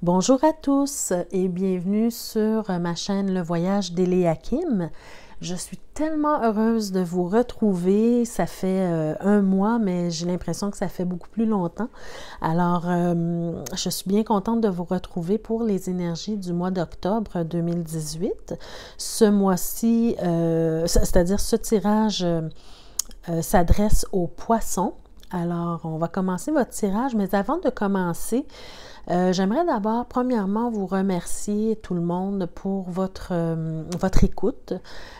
Bonjour à tous et bienvenue sur ma chaîne Le Voyage d'Éléakim. Je suis tellement heureuse de vous retrouver. Ça fait un mois, mais j'ai l'impression que ça fait beaucoup plus longtemps. Alors, je suis bien contente de vous retrouver pour les énergies du mois d'octobre 2018. Ce mois-ci, c'est-à-dire ce tirage s'adresse aux poissons. Alors, on va commencer votre tirage, mais avant de commencer, j'aimerais d'abord, premièrement, vous remercier tout le monde pour votre écoute,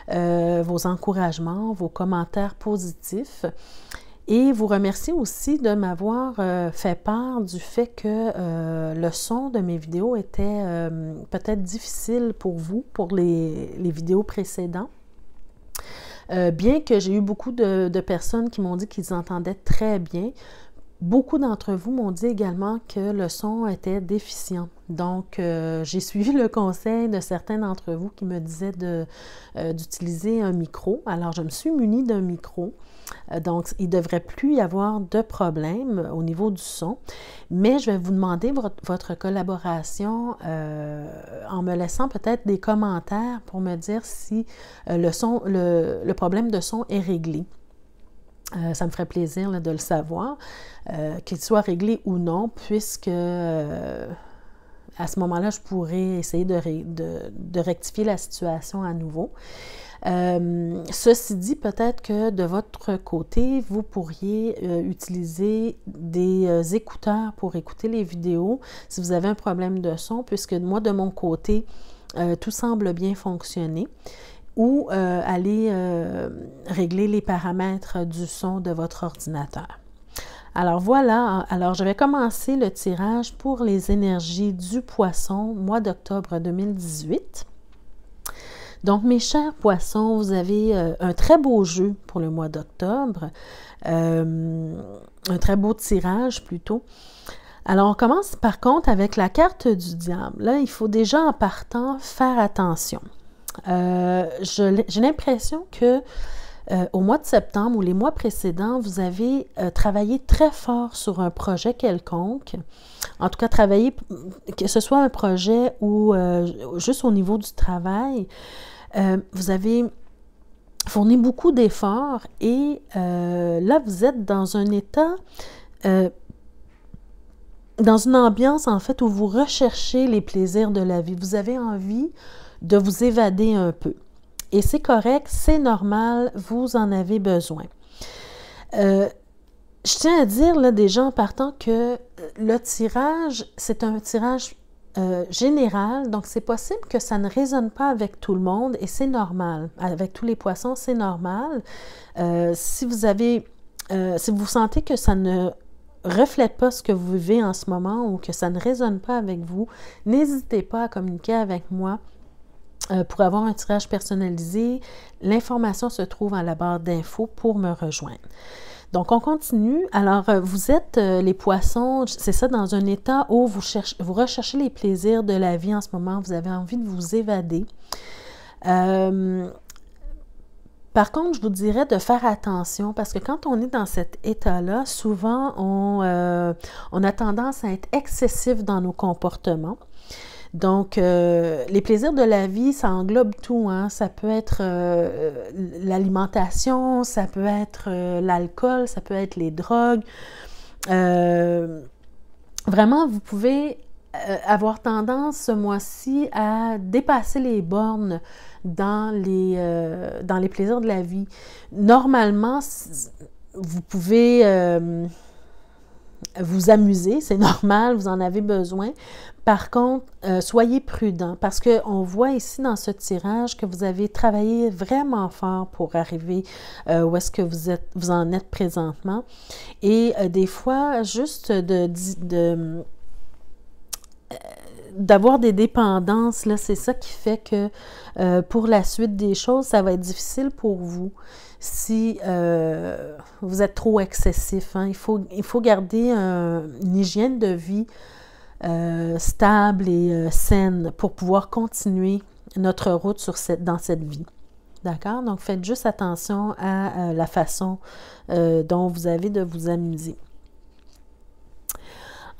vos encouragements, vos commentaires positifs. Et vous remercier aussi de m'avoir fait part du fait que le son de mes vidéos était peut-être difficile pour vous, pour les vidéos précédentes. Bien que j'ai eu beaucoup de personnes qui m'ont dit qu'ils entendaient très bien, beaucoup d'entre vous m'ont dit également que le son était déficient. Donc, j'ai suivi le conseil de certains d'entre vous qui me disaient d'utiliser un micro. Alors, je me suis munie d'un micro. Donc, il ne devrait plus y avoir de problème au niveau du son. Mais je vais vous demander votre collaboration en me laissant peut-être des commentaires pour me dire si le problème de son est réglé. Ça me ferait plaisir là, de le savoir, qu'il soit réglé ou non, puisque à ce moment-là, je pourrais essayer de rectifier la situation à nouveau. Ceci dit, peut-être que de votre côté, vous pourriez utiliser des écouteurs pour écouter les vidéos si vous avez un problème de son, puisque moi, de mon côté, tout semble bien fonctionner. Ou aller régler les paramètres du son de votre ordinateur. Alors voilà, alors je vais commencer le tirage pour les énergies du poisson, mois d'octobre 2018. Donc mes chers poissons, vous avez un très beau jeu pour le mois d'octobre, un très beau tirage plutôt. Alors on commence par contre avec la carte du diable. Là, il faut déjà en partant faire attention. J'ai l'impression que au mois de septembre ou les mois précédents, vous avez travaillé très fort sur un projet quelconque. En tout cas, travaillé, que ce soit un projet ou juste au niveau du travail, vous avez fourni beaucoup d'efforts et là, vous êtes dans un état, dans une ambiance en fait où vous recherchez les plaisirs de la vie. Vous avez envie de vous évader un peu. Et c'est correct, c'est normal, vous en avez besoin. Je tiens à dire là déjà en partant que le tirage, c'est un tirage général, donc c'est possible que ça ne résonne pas avec tout le monde et c'est normal. Avec tous les poissons, c'est normal. Si vous sentez que ça ne reflète pas ce que vous vivez en ce moment ou que ça ne résonne pas avec vous, n'hésitez pas à communiquer avec moi. Pour avoir un tirage personnalisé, l'information se trouve à la barre d'infos pour me rejoindre. Donc, on continue. Alors, vous êtes les poissons, c'est ça, dans un état où vous recherchez les plaisirs de la vie en ce moment, vous avez envie de vous évader. Par contre, je vous dirais de faire attention parce que quand on est dans cet état-là, souvent, on a tendance à être excessif dans nos comportements. Donc, les plaisirs de la vie, ça englobe tout, hein? Ça peut être l'alimentation, ça peut être l'alcool, ça peut être les drogues. Vraiment, vous pouvez avoir tendance ce mois-ci à dépasser les bornes dans les plaisirs de la vie. Normalement, vous pouvez vous amuser, c'est normal, vous en avez besoin. Par contre, soyez prudents parce qu'on voit ici dans ce tirage que vous avez travaillé vraiment fort pour arriver où est-ce que vous en êtes présentement. Et des fois, juste d'avoir des dépendances, là, c'est ça qui fait que pour la suite des choses, ça va être difficile pour vous si vous êtes trop excessif. Hein. Il faut garder une hygiène de vie stable et saine pour pouvoir continuer notre route dans cette vie. D'accord? Donc, faites juste attention à la façon dont vous avez de vous amuser.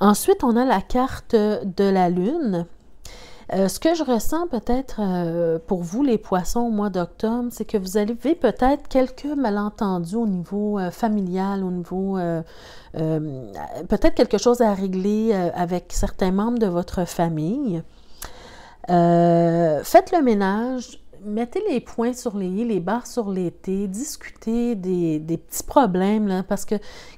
Ensuite, on a la carte de la Lune. Ce que je ressens peut-être pour vous, les poissons, au mois d'octobre, c'est que vous avez peut-être quelques malentendus au niveau familial, au niveau peut-être quelque chose à régler avec certains membres de votre famille. Faites le ménage. Mettez les points sur les i, les barres sur les t, discutez des petits problèmes, là, parce que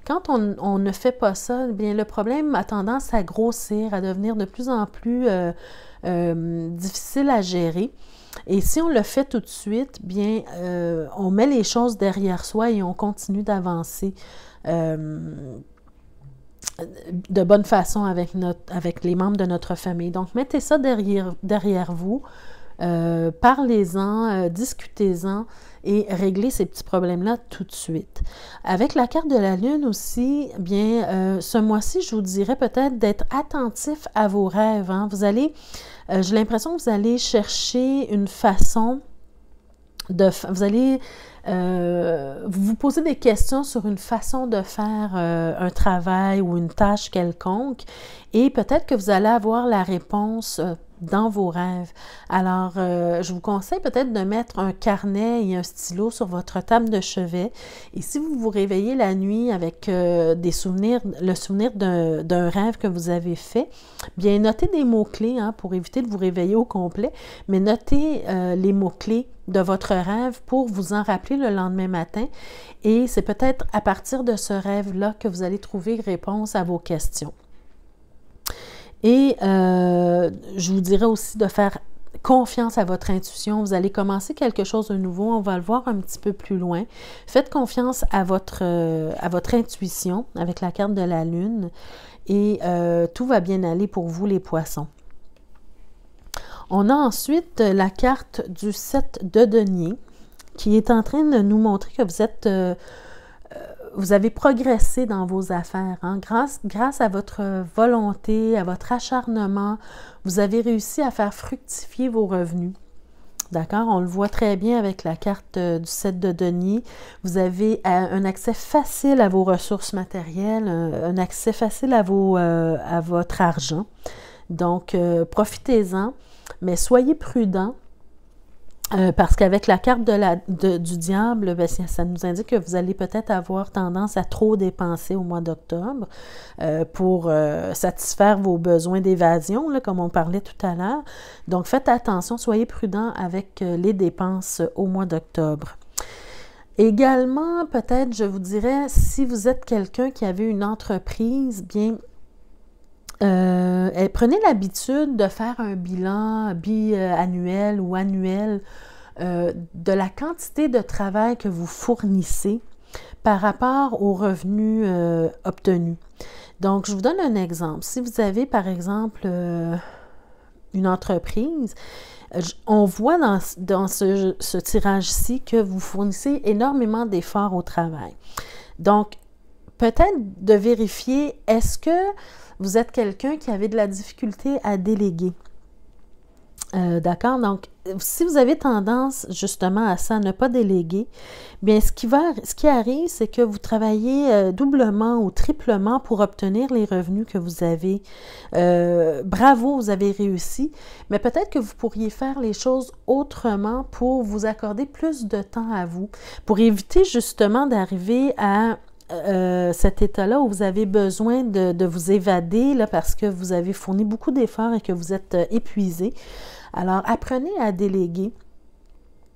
quand on ne fait pas ça, bien le problème a tendance à grossir, à devenir de plus en plus difficile à gérer. Et si on le fait tout de suite, bien, on met les choses derrière soi et on continue d'avancer de bonne façon avec les membres de notre famille. Donc, mettez ça derrière vous. Parlez-en, discutez-en et réglez ces petits problèmes-là tout de suite. Avec la carte de la Lune aussi, bien, ce mois-ci, je vous dirais peut-être d'être attentif à vos rêves. Hein. J'ai l'impression que vous allez chercher une façon vous allez vous poser des questions sur une façon de faire un travail ou une tâche quelconque et peut-être que vous allez avoir la réponse dans vos rêves. Alors, je vous conseille peut-être de mettre un carnet et un stylo sur votre table de chevet. Et si vous vous réveillez la nuit avec le souvenir d'un rêve que vous avez fait, bien notez des mots-clés hein, pour éviter de vous réveiller au complet, mais notez les mots-clés de votre rêve pour vous en rappeler le lendemain matin. Et c'est peut-être à partir de ce rêve-là que vous allez trouver réponse à vos questions. Et je vous dirais aussi de faire confiance à votre intuition. Vous allez commencer quelque chose de nouveau. On va le voir un petit peu plus loin. Faites confiance à votre intuition avec la carte de la Lune et tout va bien aller pour vous, les poissons. On a ensuite la carte du 7 de denier qui est en train de nous montrer que vous avez progressé dans vos affaires. Hein? Grâce à votre volonté, à votre acharnement, vous avez réussi à faire fructifier vos revenus. D'accord? On le voit très bien avec la carte du 7 de denier. Vous avez un accès facile à vos ressources matérielles, un accès facile à votre argent. Donc, profitez-en, mais soyez prudents. Parce qu'avec la carte du diable, bien, ça nous indique que vous allez peut-être avoir tendance à trop dépenser au mois d'octobre pour satisfaire vos besoins d'évasion, comme on parlait tout à l'heure. Donc, faites attention, soyez prudents avec les dépenses au mois d'octobre. Également, peut-être, je vous dirais, si vous êtes quelqu'un qui avait une entreprise, bien, prenez l'habitude de faire un bilan biannuel ou annuel de la quantité de travail que vous fournissez par rapport aux revenus obtenus. Donc, je vous donne un exemple. Si vous avez, par exemple, une entreprise, on voit dans ce tirage-ci que vous fournissez énormément d'efforts au travail. Donc, peut-être de vérifier, est-ce que vous êtes quelqu'un qui avait de la difficulté à déléguer. D'accord? Donc, si vous avez tendance justement à ça, à ne pas déléguer, bien, ce qui arrive, c'est que vous travaillez doublement ou triplement pour obtenir les revenus que vous avez. Bravo, vous avez réussi, mais peut-être que vous pourriez faire les choses autrement pour vous accorder plus de temps à vous, pour éviter justement d'arriver à cet état-là où vous avez besoin de vous évader là, parce que vous avez fourni beaucoup d'efforts et que vous êtes épuisé. Alors, apprenez à déléguer.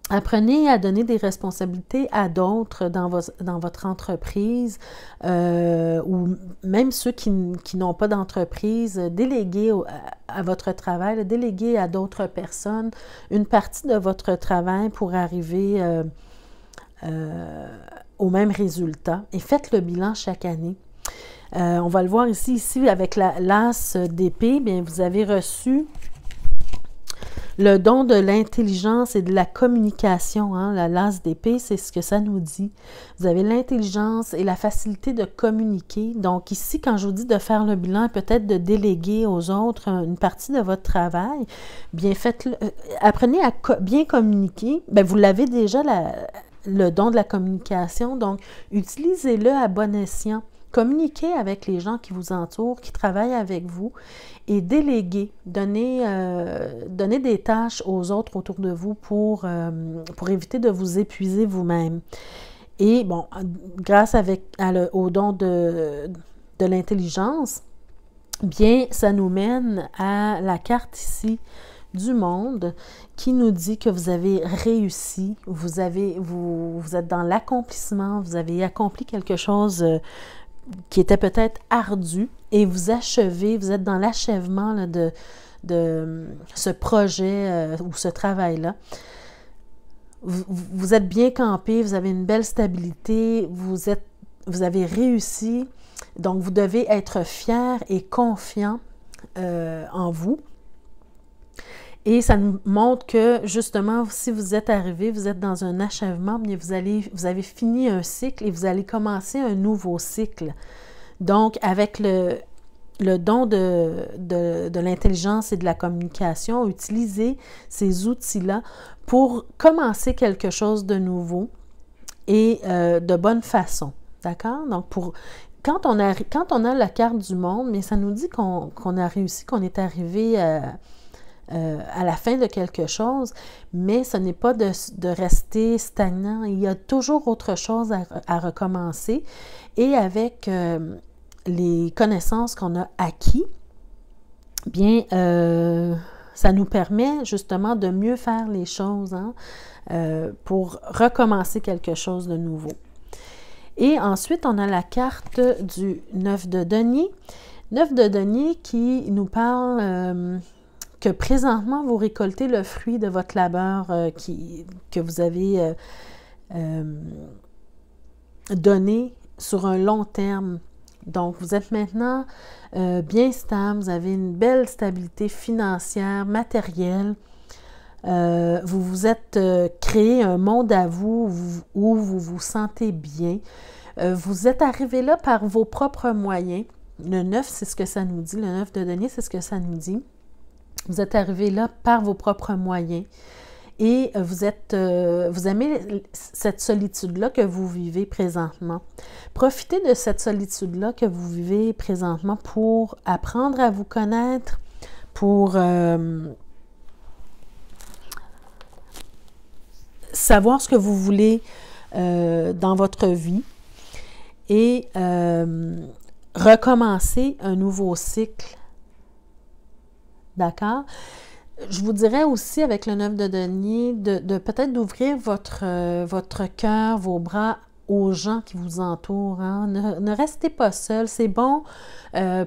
Apprenez à donner des responsabilités à d'autres dans votre entreprise ou même ceux qui n'ont pas d'entreprise. Déléguez à votre travail, déléguez à d'autres personnes une partie de votre travail pour arriver au même résultat et faites le bilan chaque année. On va le voir ici avec l'as d'épée, bien vous avez reçu le don de l'intelligence et de la communication. Hein? L'as d'épée, c'est ce que ça nous dit. Vous avez l'intelligence et la facilité de communiquer. Donc ici, quand je vous dis de faire le bilan, peut-être de déléguer aux autres une partie de votre travail, bien faites-le. Apprenez à bien communiquer. Bien, vous l'avez déjà le don de la communication, donc utilisez-le à bon escient. communiquer avec les gens qui vous entourent, qui travaillent avec vous et déléguer, donner des tâches aux autres autour de vous pour éviter de vous épuiser vous-même. Et bon, grâce au don de l'intelligence, bien, ça nous mène à la carte ici du monde qui nous dit que vous avez réussi, vous êtes dans l'accomplissement, vous avez accompli quelque chose qui était peut-être ardu et vous achevez, vous êtes dans l'achèvement là, de ce projet ou ce travail-là. Vous êtes bien campé, vous avez une belle stabilité, vous avez réussi, donc vous devez être fier et confiant en vous. Et ça nous montre que, justement, si vous êtes arrivé, vous êtes dans un achèvement, bien vous avez fini un cycle et vous allez commencer un nouveau cycle. Donc, avec le don de l'intelligence et de la communication, utilisez ces outils-là pour commencer quelque chose de nouveau et de bonne façon. D'accord? Donc, quand on a la carte du monde, mais ça nous dit qu'on a réussi, qu'on est arrivé à la fin de quelque chose, mais ce n'est pas de rester stagnant. Il y a toujours autre chose à recommencer. Et avec les connaissances qu'on a acquis, bien, ça nous permet justement de mieux faire les choses pour recommencer quelque chose de nouveau. Et ensuite, on a la carte du 9 de denier. 9 de denier qui nous parle que présentement, vous récoltez le fruit de votre labeur que vous avez donné sur un long terme. Donc, vous êtes maintenant bien stable, vous avez une belle stabilité financière, matérielle. Vous vous êtes créé un monde à vous où vous vous sentez bien. Vous êtes arrivé là par vos propres moyens. Le 9, c'est ce que ça nous dit. Le 9 de denier, c'est ce que ça nous dit. Vous êtes arrivé là par vos propres moyens et vous aimez cette solitude-là que vous vivez présentement. Profitez de cette solitude-là que vous vivez présentement pour apprendre à vous connaître, pour savoir ce que vous voulez dans votre vie et recommencer un nouveau cycle. D'accord? Je vous dirais aussi, avec le 9 de denier, de peut-être d'ouvrir votre cœur, vos bras aux gens qui vous entourent. Hein? Ne restez pas seul. C'est bon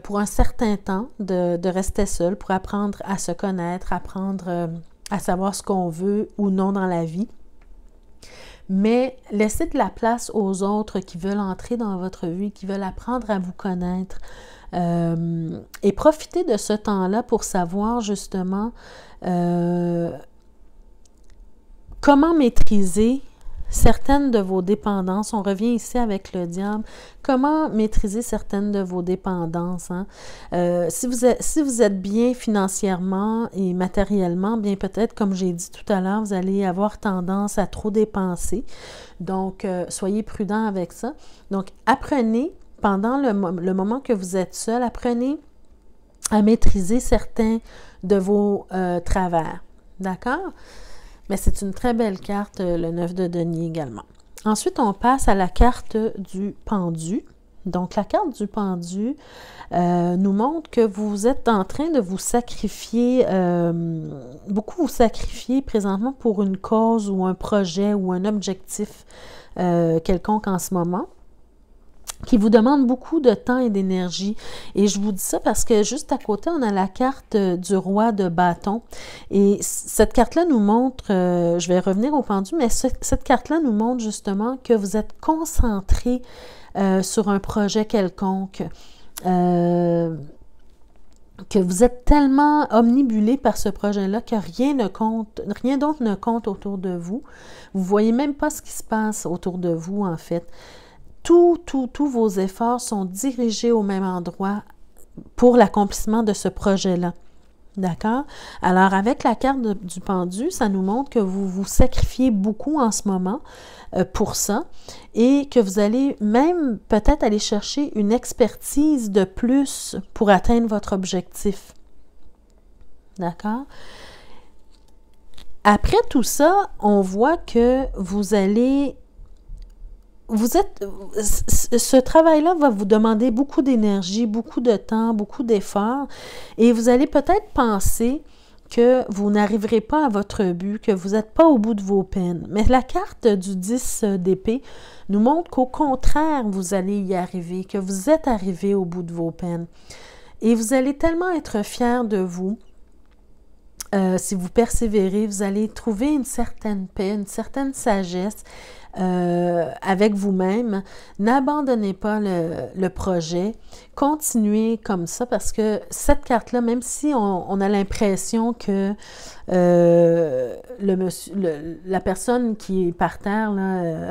pour un certain temps de rester seul, pour apprendre à se connaître, apprendre à savoir ce qu'on veut ou non dans la vie. Mais laissez de la place aux autres qui veulent entrer dans votre vie, qui veulent apprendre à vous connaître. Et profitez de ce temps-là pour savoir justement comment maîtriser certaines de vos dépendances. On revient ici avec le diable. Comment maîtriser certaines de vos dépendances. Hein? Si vous êtes bien financièrement et matériellement, bien peut-être, comme j'ai dit tout à l'heure, vous allez avoir tendance à trop dépenser. Donc, soyez prudent avec ça. Donc, apprenez pendant le moment que vous êtes seul, apprenez à maîtriser certains de vos travers. D'accord? Mais c'est une très belle carte, le 9 de denier également. Ensuite, on passe à la carte du pendu. Donc, la carte du pendu nous montre que vous êtes en train de vous sacrifier, beaucoup vous sacrifier présentement pour une cause ou un projet ou un objectif quelconque en ce moment, qui vous demande beaucoup de temps et d'énergie. Et je vous dis ça parce que juste à côté, on a la carte du roi de bâton. Et cette carte-là nous montre, je vais revenir au pendu, mais cette carte-là nous montre justement que vous êtes concentré sur un projet quelconque, que vous êtes tellement omnibulé par ce projet-là que rien d'autre ne compte autour de vous. Vous ne voyez même pas ce qui se passe autour de vous, en fait. Tous vos efforts sont dirigés au même endroit pour l'accomplissement de ce projet-là. D'accord? Alors, avec la carte du pendu, ça nous montre que vous vous sacrifiez beaucoup en ce moment pour ça et que vous allez même peut-être aller chercher une expertise de plus pour atteindre votre objectif. D'accord? Après tout ça, on voit que ce travail-là va vous demander beaucoup d'énergie, beaucoup de temps, beaucoup d'efforts et vous allez peut-être penser que vous n'arriverez pas à votre but, que vous n'êtes pas au bout de vos peines. Mais la carte du 10 d'épée nous montre qu'au contraire, vous allez y arriver, que vous êtes arrivé au bout de vos peines. Et vous allez tellement être fiers de vous. Si vous persévérez, vous allez trouver une certaine paix, une certaine sagesse avec vous-même. N'abandonnez pas le projet. Continuez comme ça parce que cette carte-là, même si on a l'impression que la personne qui est par terre là,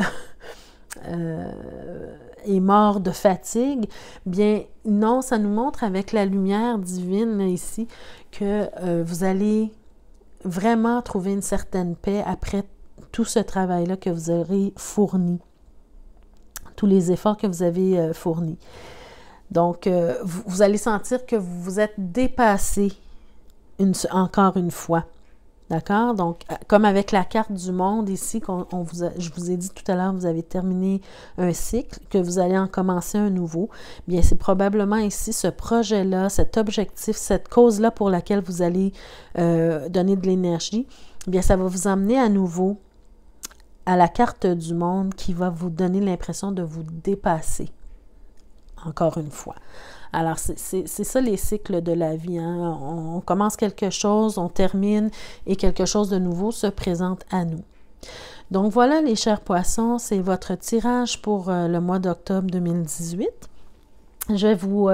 est mort de fatigue, bien non, ça nous montre avec la lumière divine ici que vous allez vraiment trouver une certaine paix après tout ce travail-là que vous aurez fourni, tous les efforts que vous avez fournis. Donc, vous allez sentir que vous vous êtes dépassé encore une fois. D'accord? Donc, comme avec la carte du monde ici, je vous ai dit tout à l'heure, vous avez terminé un cycle, que vous allez en commencer un nouveau. Bien, c'est probablement ici ce projet-là, cet objectif, cette cause-là pour laquelle vous allez donner de l'énergie. Bien, ça va vous emmener à nouveau à la carte du monde qui va vous donner l'impression de vous dépasser. Encore une fois. Alors, c'est ça les cycles de la vie. Hein? On commence quelque chose, on termine et quelque chose de nouveau se présente à nous. Donc voilà, les chers poissons, c'est votre tirage pour le mois d'octobre 2018. Je vais vous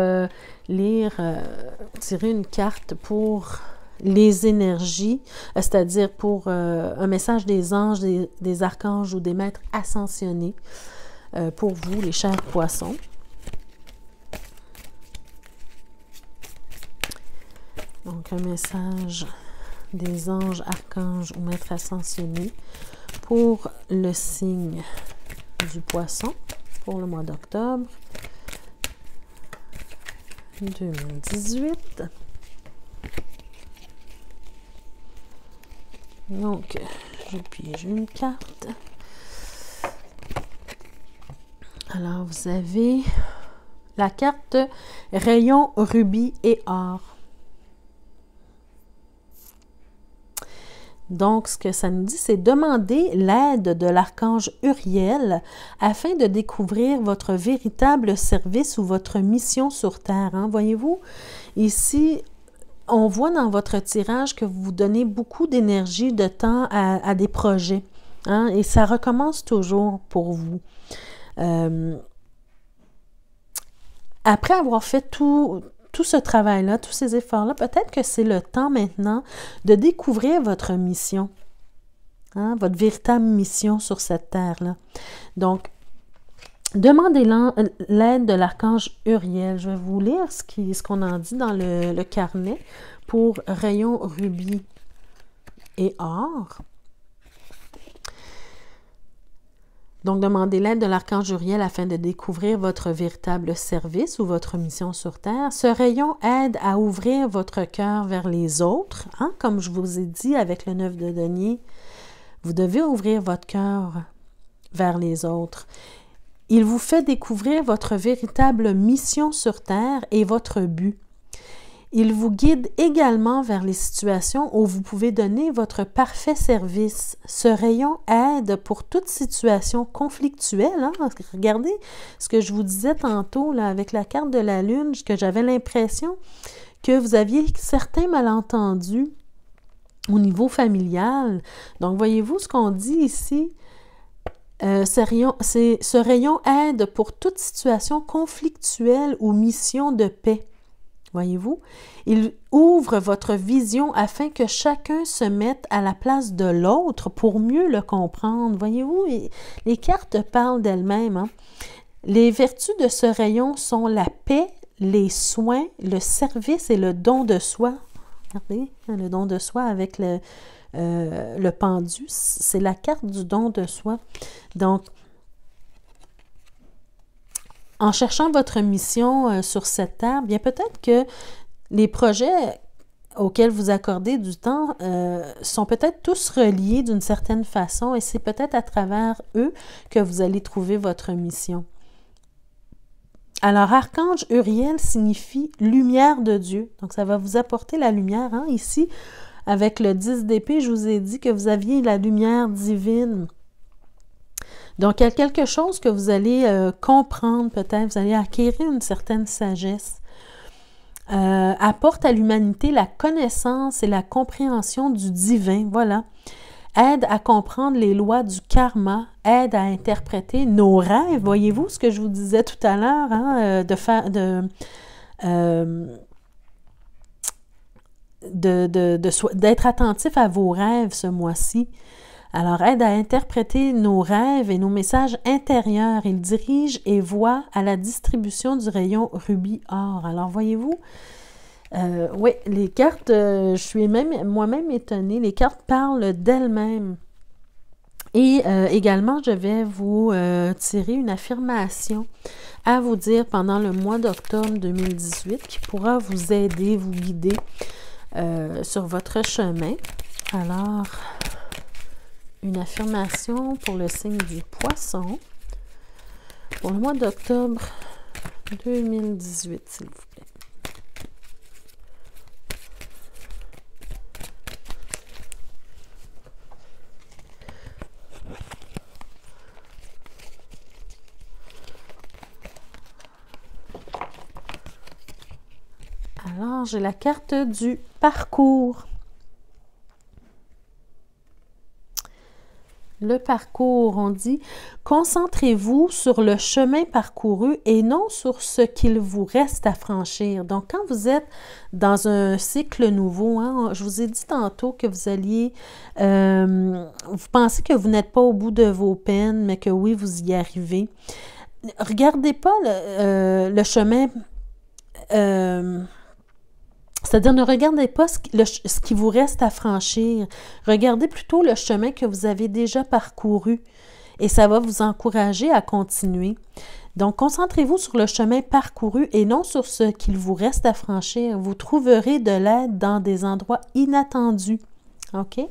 tirer une carte pour les énergies, c'est-à-dire pour un message des anges, des archanges ou des maîtres ascensionnés pour vous, les chers poissons. Donc, un message des anges, archanges ou maîtres ascensionnés pour le signe du poisson pour le mois d'octobre 2018. Donc, je pige une carte. Alors, vous avez la carte rayon, rubis et or. Donc, ce que ça nous dit, c'est demander l'aide de l'archange Uriel afin de découvrir votre véritable service ou votre mission sur Terre. Hein? Voyez-vous, ici, on voit dans votre tirage que vous vous donnez beaucoup d'énergie, de temps à des projets. Hein? Et ça recommence toujours pour vous. Après avoir fait tout ce travail-là, tous ces efforts-là, peut-être que c'est le temps maintenant de découvrir votre mission, hein, votre véritable mission sur cette terre-là. Donc, demandez l'aide de l'archange Uriel. Je vais vous lire ce qu'on en dit dans le carnet pour rayon, rubis et or. Donc, demandez l'aide de l'archange Uriel afin de découvrir votre véritable service ou votre mission sur Terre. Ce rayon aide à ouvrir votre cœur vers les autres. Hein? Comme je vous ai dit avec le 9 de denier, vous devez ouvrir votre cœur vers les autres. Il vous fait découvrir votre véritable mission sur Terre et votre but. Il vous guide également vers les situations où vous pouvez donner votre parfait service. Ce rayon aide pour toute situation conflictuelle. Hein? Regardez ce que je vous disais tantôt là, avec la carte de la Lune, que j'avais l'impression que vous aviez certains malentendus au niveau familial. Donc, voyez-vous ce qu'on dit ici? Ce rayon aide pour toute situation conflictuelle ou mission de paix. Voyez-vous, il ouvre votre vision afin que chacun se mette à la place de l'autre pour mieux le comprendre. Voyez-vous, les cartes parlent d'elles-mêmes. Hein? Les vertus de ce rayon sont la paix, les soins, le service et le don de soi. Regardez, le don de soi avec le pendu, c'est la carte du don de soi. Donc, en cherchant votre mission sur cette terre, bien peut-être que les projets auxquels vous accordez du temps sont peut-être tous reliés d'une certaine façon et c'est peut-être à travers eux que vous allez trouver votre mission. Alors, Archange Uriel signifie lumière de Dieu. Donc, ça va vous apporter la lumière. Hein? Ici, avec le 10 d'épée, je vous ai dit que vous aviez la lumière divine. Donc, il y a quelque chose que vous allez comprendre peut-être, vous allez acquérir une certaine sagesse. Apporte à l'humanité la connaissance et la compréhension du divin, voilà. Aide à comprendre les lois du karma, aide à interpréter nos rêves. Voyez-vous ce que je vous disais tout à l'heure, hein, d'être attentif à vos rêves ce mois-ci. Alors, aide à interpréter nos rêves et nos messages intérieurs. Il dirige et voit à la distribution du rayon rubis-or. Alors, voyez-vous, oui, les cartes, je suis moi-même étonnée, les cartes parlent d'elles-mêmes. Et également, je vais vous tirer une affirmation à vous dire pendant le mois d'octobre 2018 qui pourra vous aider, vous guider sur votre chemin. Alors, une affirmation pour le signe du Poisson pour le mois d'octobre 2018, s'il vous plaît. Alors, j'ai la carte du parcours. Le parcours, on dit, concentrez-vous sur le chemin parcouru et non sur ce qu'il vous reste à franchir. Donc, quand vous êtes dans un cycle nouveau, hein, je vous ai dit tantôt que vous alliez, vous pensez que vous n'êtes pas au bout de vos peines, mais que oui, vous y arrivez. Regardez pas le chemin, c'est-à-dire, ne regardez pas ce qui vous reste à franchir. Regardez plutôt le chemin que vous avez déjà parcouru et ça va vous encourager à continuer. Donc, concentrez-vous sur le chemin parcouru et non sur ce qu'il vous reste à franchir. Vous trouverez de l'aide dans des endroits inattendus. OK?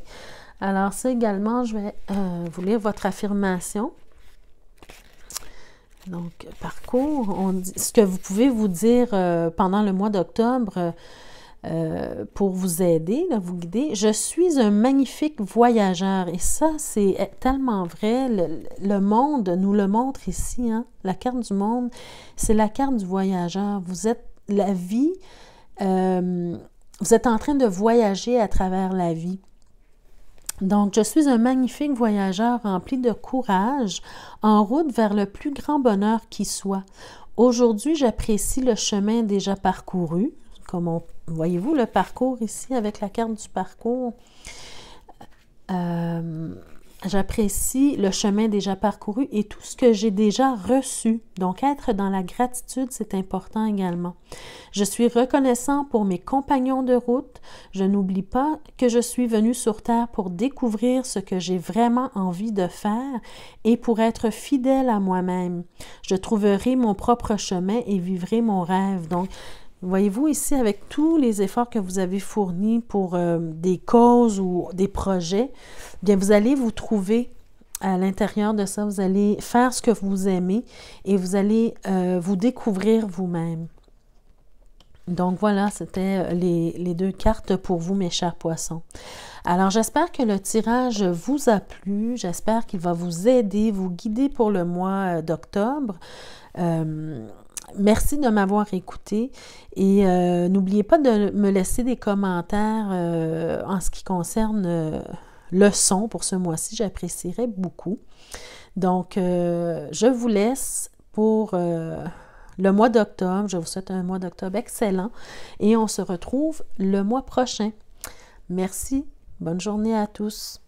Alors, ça également, je vais vous lire votre affirmation. Donc, parcours, on dit, ce que vous pouvez vous dire pendant le mois d'octobre pour vous aider, là, vous guider. Je suis un magnifique voyageur. Et ça, c'est tellement vrai. Le monde nous le montre ici. Hein? La carte du monde, c'est la carte du voyageur. Vous êtes la vie, vous êtes en train de voyager à travers la vie. Donc, je suis un magnifique voyageur rempli de courage, en route vers le plus grand bonheur qui soit. Aujourd'hui, j'apprécie le chemin déjà parcouru. Comme voyez-vous le parcours ici avec la carte du parcours. J'apprécie le chemin déjà parcouru et tout ce que j'ai déjà reçu. Donc, être dans la gratitude, c'est important également. Je suis reconnaissant pour mes compagnons de route. Je n'oublie pas que je suis venu sur Terre pour découvrir ce que j'ai vraiment envie de faire et pour être fidèle à moi-même. Je trouverai mon propre chemin et vivrai mon rêve. Donc, voyez-vous ici, avec tous les efforts que vous avez fournis pour des causes ou des projets, bien vous allez vous trouver à l'intérieur de ça, vous allez faire ce que vous aimez et vous allez vous découvrir vous-même. Donc voilà, c'était les deux cartes pour vous, mes chers poissons. Alors, j'espère que le tirage vous a plu, j'espère qu'il va vous aider, vous guider pour le mois d'octobre. Merci de m'avoir écouté et n'oubliez pas de me laisser des commentaires en ce qui concerne le son pour ce mois-ci, j'apprécierais beaucoup. Donc, je vous laisse pour le mois d'octobre. Je vous souhaite un mois d'octobre excellent et on se retrouve le mois prochain. Merci, bonne journée à tous.